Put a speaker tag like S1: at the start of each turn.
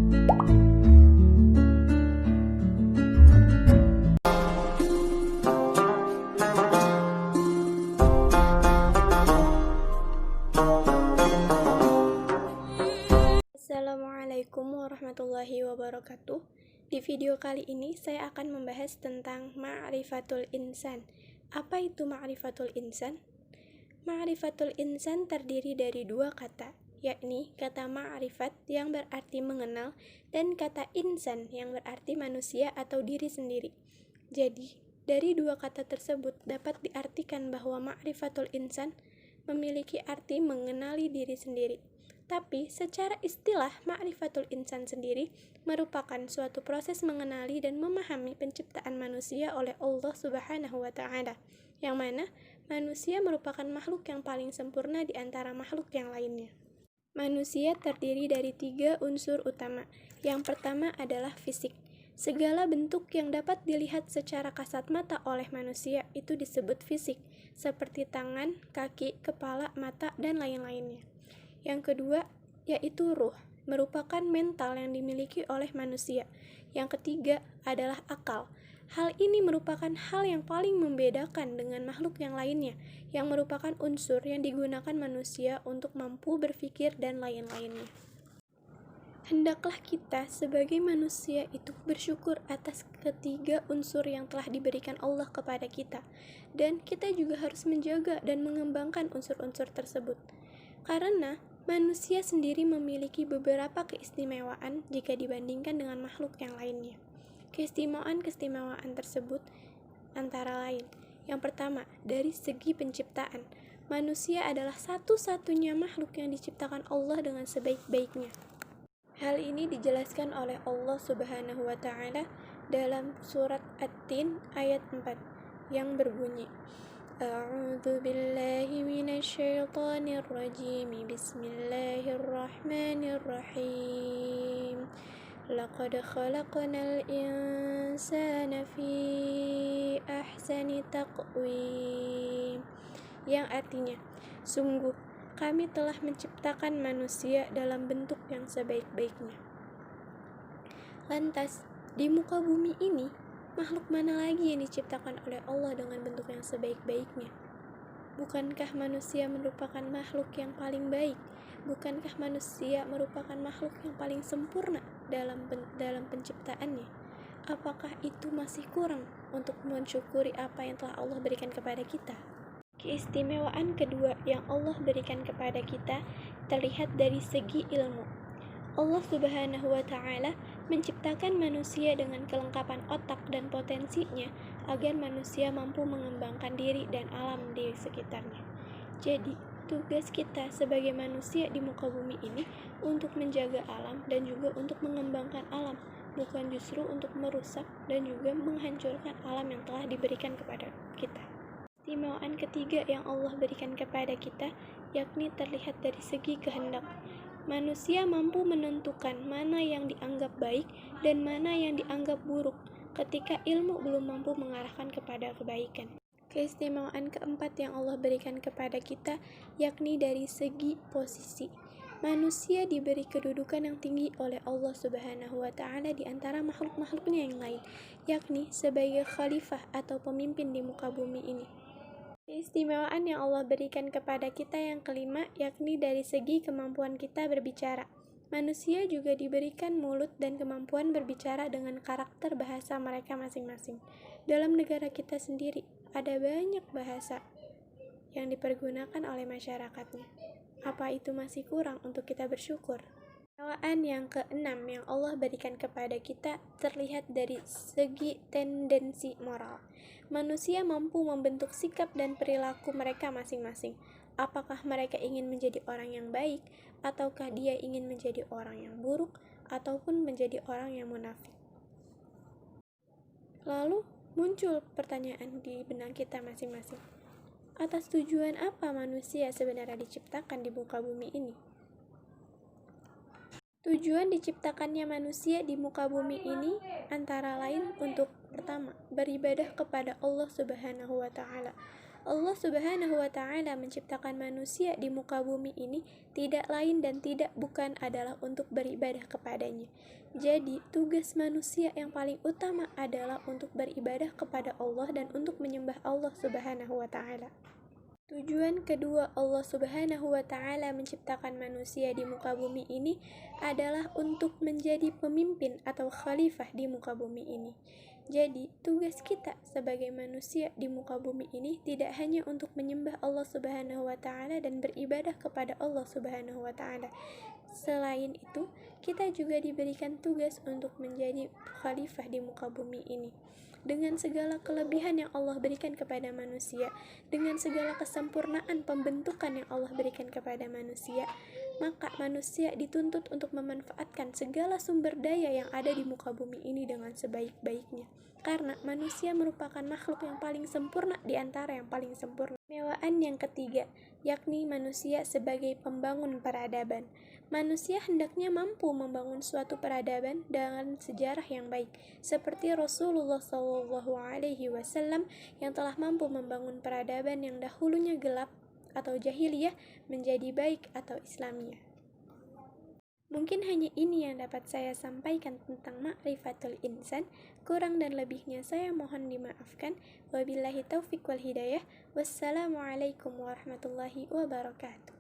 S1: Assalamualaikum warahmatullahi wabarakatuh. Di video kali ini saya akan membahas tentang ma'rifatul insan. Apa itu ma'rifatul insan? Ma'rifatul insan terdiri dari dua kata, yakni kata ma'rifat yang berarti mengenal dan kata insan yang berarti manusia atau diri sendiri. Jadi, dari dua kata tersebut dapat diartikan bahwa ma'rifatul insan memiliki arti mengenali diri sendiri. Tapi secara istilah, ma'rifatul insan sendiri merupakan suatu proses mengenali dan memahami penciptaan manusia oleh Allah Subhanahu wa Ta'ala, yang mana manusia merupakan makhluk yang paling sempurna di antara makhluk yang lainnya. Manusia terdiri dari 3 unsur utama. Yang pertama adalah fisik. Segala bentuk yang dapat dilihat secara kasat mata oleh manusia itu disebut fisik, seperti tangan, kaki, kepala, mata, dan lain-lainnya. Yang kedua, yaitu ruh, merupakan mental yang dimiliki oleh manusia. Yang ketiga adalah akal. Hal ini merupakan hal yang paling membedakan dengan makhluk yang lainnya, yang merupakan unsur yang digunakan manusia untuk mampu berpikir dan lain-lainnya. Hendaklah kita sebagai manusia itu bersyukur atas ketiga unsur yang telah diberikan Allah kepada kita, dan kita juga harus menjaga dan mengembangkan unsur-unsur tersebut. Karena manusia sendiri memiliki beberapa keistimewaan jika dibandingkan dengan makhluk yang lainnya. Keistimewaan tersebut antara lain: yang pertama, dari segi penciptaan. Manusia adalah satu-satunya makhluk yang diciptakan Allah dengan sebaik-baiknya. Hal ini dijelaskan oleh Allah Subhanahu wa Ta'ala dalam surat At-Tin ayat 4 yang berbunyi, A'udzu billahi minasyaitonir rajim. Bismillahirrahmanirrahim. Laqad khalaqnal insana fi ahsani taqwim. Yang artinya, sungguh kami telah menciptakan manusia dalam bentuk yang sebaik-baiknya. Lantas, di muka bumi ini, makhluk mana lagi yang diciptakan oleh Allah dengan bentuk yang sebaik-baiknya? Bukankah manusia merupakan makhluk yang paling baik? Bukankah manusia merupakan makhluk yang paling sempurna dalam penciptaannya? Apakah itu masih kurang untuk mensyukuri apa yang telah Allah berikan kepada kita? Keistimewaan kedua yang Allah berikan kepada kita terlihat dari segi ilmu. Allah Subhanahu wa Ta'ala menciptakan manusia dengan kelengkapan otak dan potensinya agar manusia mampu mengembangkan diri dan alam di sekitarnya. Jadi, tugas kita sebagai manusia di muka bumi ini untuk menjaga alam dan juga untuk mengembangkan alam, bukan justru untuk merusak dan juga menghancurkan alam yang telah diberikan kepada kita. Keistimewaan ketiga yang Allah berikan kepada kita yakni terlihat dari segi kehendak. Manusia mampu menentukan mana yang dianggap baik dan mana yang dianggap buruk ketika ilmu belum mampu mengarahkan kepada kebaikan. Keistimewaan keempat yang Allah berikan kepada kita yakni dari segi posisi. Manusia diberi kedudukan yang tinggi oleh Allah Subhanahu wa Ta'ala di antara makhluk-makhluknya yang lain, yakni sebagai khalifah atau pemimpin di muka bumi ini. Keistimewaan yang Allah berikan kepada kita yang kelima yakni dari segi kemampuan kita berbicara. Manusia juga diberikan mulut dan kemampuan berbicara dengan karakter bahasa mereka masing-masing. Dalam negara kita sendiri, ada banyak bahasa yang dipergunakan oleh masyarakatnya. Apa itu masih kurang untuk kita bersyukur? Keistimewaan yang keenam yang Allah berikan kepada kita terlihat dari segi tendensi moral. Manusia mampu membentuk sikap dan perilaku mereka masing-masing. Apakah mereka ingin menjadi orang yang baik, ataukah dia ingin menjadi orang yang buruk, ataupun menjadi orang yang munafik. Lalu muncul pertanyaan di benak kita masing-masing. Atas tujuan apa manusia sebenarnya diciptakan di muka bumi ini? Tujuan diciptakannya manusia di muka bumi ini antara lain untuk pertama, beribadah kepada Allah Subhanahu wa Ta'ala. Allah Subhanahu wa Ta'ala menciptakan manusia di muka bumi ini tidak lain dan tidak bukan adalah untuk beribadah kepadanya. Jadi, tugas manusia yang paling utama adalah untuk beribadah kepada Allah dan untuk menyembah Allah Subhanahu wa Ta'ala. Tujuan kedua Allah Subhanahu wa Ta'ala menciptakan manusia di muka bumi ini adalah untuk menjadi pemimpin atau khalifah di muka bumi ini. Jadi, tugas kita sebagai manusia di muka bumi ini tidak hanya untuk menyembah Allah Subhanahu wa Ta'ala dan beribadah kepada Allah Subhanahu wa Ta'ala. Selain itu, kita juga diberikan tugas untuk menjadi khalifah di muka bumi ini. Dengan segala kelebihan yang Allah berikan kepada manusia, dengan segala kesempurnaan pembentukan yang Allah berikan kepada manusia, maka manusia dituntut untuk memanfaatkan segala sumber daya yang ada di muka bumi ini dengan sebaik-baiknya. Karena manusia merupakan makhluk yang paling sempurna di antara yang paling sempurna. Mewaan yang ketiga, yakni manusia sebagai pembangun peradaban. Manusia hendaknya mampu membangun suatu peradaban dengan sejarah yang baik, seperti Rasulullah SAW yang telah mampu membangun peradaban yang dahulunya gelap atau jahiliyah menjadi baik atau Islamiyah. Mungkin hanya ini yang dapat saya sampaikan tentang ma'rifatul insan. Kurang dan lebihnya saya mohon dimaafkan. Wabillahi taufiq wal hidayah. Wassalamualaikum warahmatullahi wabarakatuh.